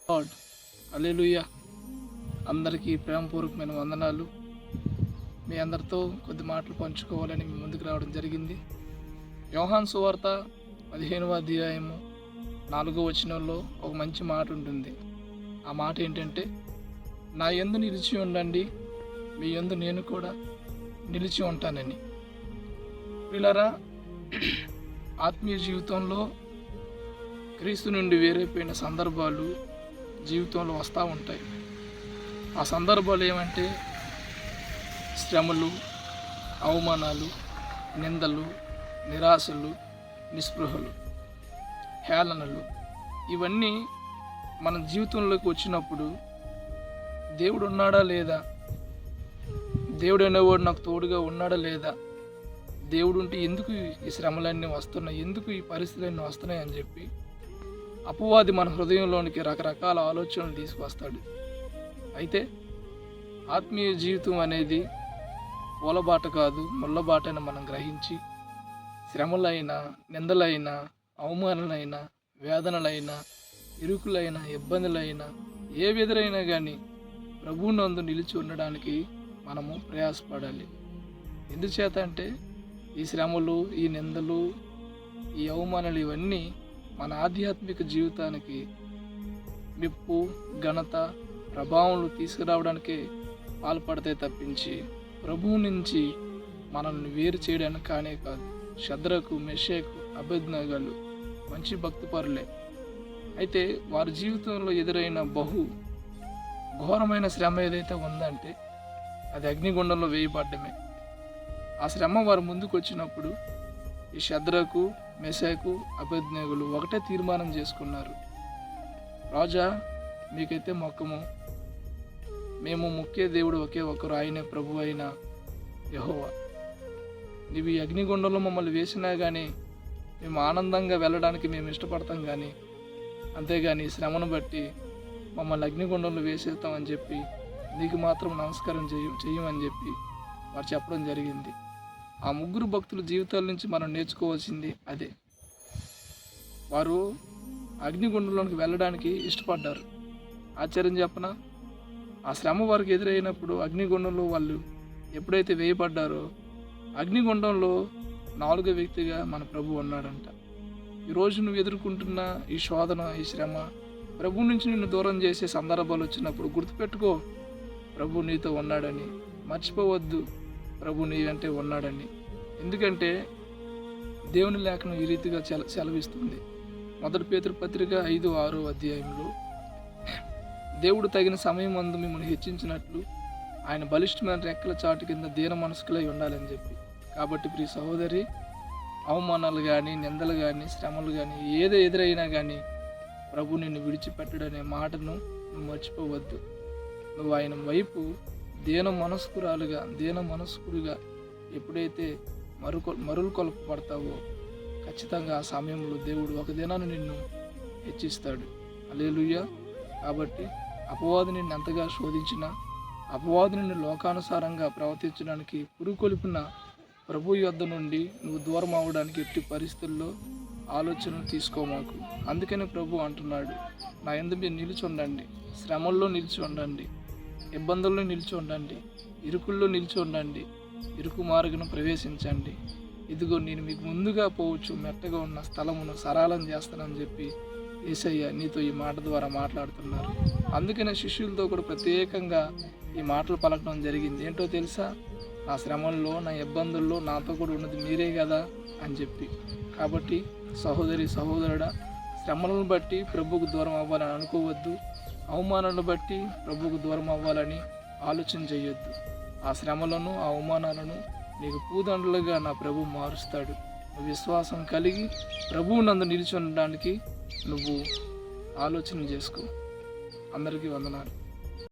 Lord. హల్లెలూయా. అందరికీ ప్రేమపూర్వకమైన వందనాలు. మీ అందరితో కొద్ది మాటలు పంచుకోవాలని మీ ముందుకు రావడం జరిగింది. యోహాను సువార్త 15వ అధ్యాయము 4వ వచనంలో ఒక మంచి మాట ఉంటుంది. ఆ మాట ఏంటంటే, నా యందు నిలిచి ఉండండి, మీ యందు నేను కూడా నిలిచి ఉంటానని. పిల్లరా, ఆత్మీయ జీవితంలో క్రీస్తు నుండి వేరైపోయిన సందర్భాలు జీవితంలో వస్తూ ఉంటాయి. ఆ సందర్భాలు ఏమంటే శ్రమలు, అవమానాలు, నిందలు, నిరాశలు, నిస్పృహలు, హేళనలు. ఇవన్నీ మన జీవితంలోకి వచ్చినప్పుడు దేవుడు ఉన్నాడా లేదా, దేవుడు అనేవాడు నాకు తోడుగా ఉన్నాడా లేదా, దేవుడు ఉంటే ఎందుకు ఈ శ్రమలన్నీ వస్తున్నాయి, ఎందుకు ఈ పరిస్థితులన్నీ వస్తున్నాయి అని చెప్పి అపవాది మన హృదయంలోనికి రకరకాల ఆలోచనలు తీసుకువస్తాడు. అయితే ఆత్మీయ జీవితం అనేది పూలబాట కాదు, ముళ్ళబాటని మనం గ్రహించి శ్రమలైనా, నిందలైనా, అవమానాలైనా, వేదనలైనా, ఇరుకులైనా, ఇబ్బందులైనా ఏ ఎదురైనా కానీ ప్రభువునందు నిలిచి ఉండడానికి మనము ప్రయాసపడాలి. ఎందుచేత అంటే ఈ శ్రమలు, ఈ నిందలు, ఈ అవమానాలు ఇవన్నీ మన ఆధ్యాత్మిక జీవితానికి మెప్పు, ఘనత, ప్రభావం తీసుకురావడానికే పాల్పడితే తప్పించి ప్రభువు నుంచి మనల్ని వేరు చేయడానికి కానే కాదు. షద్రకు, మెషకు, అబేద్నెగోలు మంచి భక్తిపరులే. అయితే వారి జీవితంలో ఎదురైన బహు ఘోరమైన శ్రమ ఏదైతే ఉందంటే అది అగ్నిగుండంలో వేయబడ్డమే. ఆ శ్రమ వారు ముందుకు వచ్చినప్పుడు ఈ షద్రకు, మెషకు, అబేద్నెగోలు ఒకటే తీర్మానం చేసుకున్నారు. రాజా, మీకైతే మొక్కము, మేము ముఖ్య దేవుడు ఒకే ఒకరు, ఆయనే ప్రభు అయిన యెహోవా. నీవు ఈ అగ్నిగుండంలో మమ్మల్ని వేసినా కానీ మేము ఆనందంగా వెళ్ళడానికి మేము ఇష్టపడతాం, కానీ అంతేగాని శ్రమను బట్టి మమ్మల్ని అగ్నిగుండంలో వేసేస్తామని చెప్పి నీకు మాత్రం నమస్కారం చేయమని చెప్పి వారు చెప్పడం జరిగింది. ఆ ముగ్గురు భక్తుల జీవితాల నుంచి మనం నేర్చుకోవాల్సింది అదే. వారు అగ్నిగుండంలోకి వెళ్ళడానికి ఇష్టపడ్డారు. ఆశ్చర్యం చెప్పనా, ఆ శ్రమ వారికి ఎదురైనప్పుడు అగ్నిగుండంలో వాళ్ళు ఎప్పుడైతే వేయబడ్డారో అగ్నిగుండంలో 4వ వ్యక్తిగా మన ప్రభు ఉన్నాడంట. ఈరోజు నువ్వు ఎదుర్కొంటున్న ఈ శోధన, ఈ శ్రమ ప్రభు నుంచి నిన్ను దూరం చేసే సందర్భాలు వచ్చినప్పుడు గుర్తుపెట్టుకో, ప్రభు నీతో ఉన్నాడని. మర్చిపోవద్దు, ప్రభు నీ వెంటే ఉన్నాడని. ఎందుకంటే దేవుని లేఖనం ఈ రీతిగా సెలవిస్తుంది. 1 పేతురు పత్రిక 5-6 అధ్యాయంలో, దేవుడు తగిన సమయం అందు మిమ్మల్ని హెచ్చించినట్లు ఆయన బలిష్టమైన రెక్కల చాటు కింద దీన మనస్కులై ఉండాలని చెప్పి. కాబట్టి ప్రియ సహోదరి, అవమానాలు కానీ, నిందలు కానీ, శ్రమలు కానీ ఏదో ఎదురైనా కానీ ప్రభు నిన్ను విడిచిపెట్టడనే మాటను నువ్వు మర్చిపోవద్దు. నువ్వు ఆయన వైపు దీన మనస్కుడిగా ఎప్పుడైతే మరులు కొలపబడతావో ఖచ్చితంగా ఆ సమయంలో దేవుడు ఒక దినాన్ని నిన్ను హెచ్చిస్తాడు. హల్లెలూయా. కాబట్టి అపవాది నిన్ను ఎంతగా శోధించినా, అపవాది నిన్ను లోకానుసారంగా ప్రవర్తించడానికి పురుకొలిపిన ప్రభు యొద్ద నుండి నువ్వు దూరం అవ్వడానికి ఎట్టి పరిస్థితుల్లో ఆలోచనలు తీసుకోమాకు. అందుకని ప్రభు అంటున్నాడు, నా యందు మీరు నిలిచి ఉండండి, శ్రమల్లో నిలిచి ఉండండి, ఇబ్బందుల్లో నిలిచి ఉండండి, ఇరుకుల్లో నిలిచి ఉండండి, ఇరుకు మార్గను ప్రవేశించండి. ఇదిగో నేను మీకు ముందుగా పోవచ్చు, మెట్టగా ఉన్న స్థలమును సరళం చేస్తానని చెప్పి యేసయ్య నీతో ఈ మాట ద్వారా మాట్లాడుతున్నారు. అందుకనే శిష్యులతో కూడా ప్రత్యేకంగా ఈ మాటలు పలకడం జరిగింది. ఏంటో తెలుసా, నా శ్రమల్లో, నా ఇబ్బందుల్లో నాతో కూడా ఉన్నది మీరే కదా అని చెప్పి. కాబట్టి సహోదరి, సహోదరుడా, శ్రమలను బట్టి ప్రభువుకు దూరం అవ్వాలని అనుకోవద్దు. అవమానాలను బట్టి ప్రభువుకు దూరం అవ్వాలని ఆలోచన చేయొద్దు. ఆ శ్రమలను, ఆ అవమానాలను నీకు పూదండలుగా నా ప్రభు మారుస్తాడు. నువ్వు విశ్వాసం కలిగి ప్రభువు నందు నిలిచి ఉండడానికి నువ్వు ఆలోచన చేసుకో. అందరికీ వందనాలు.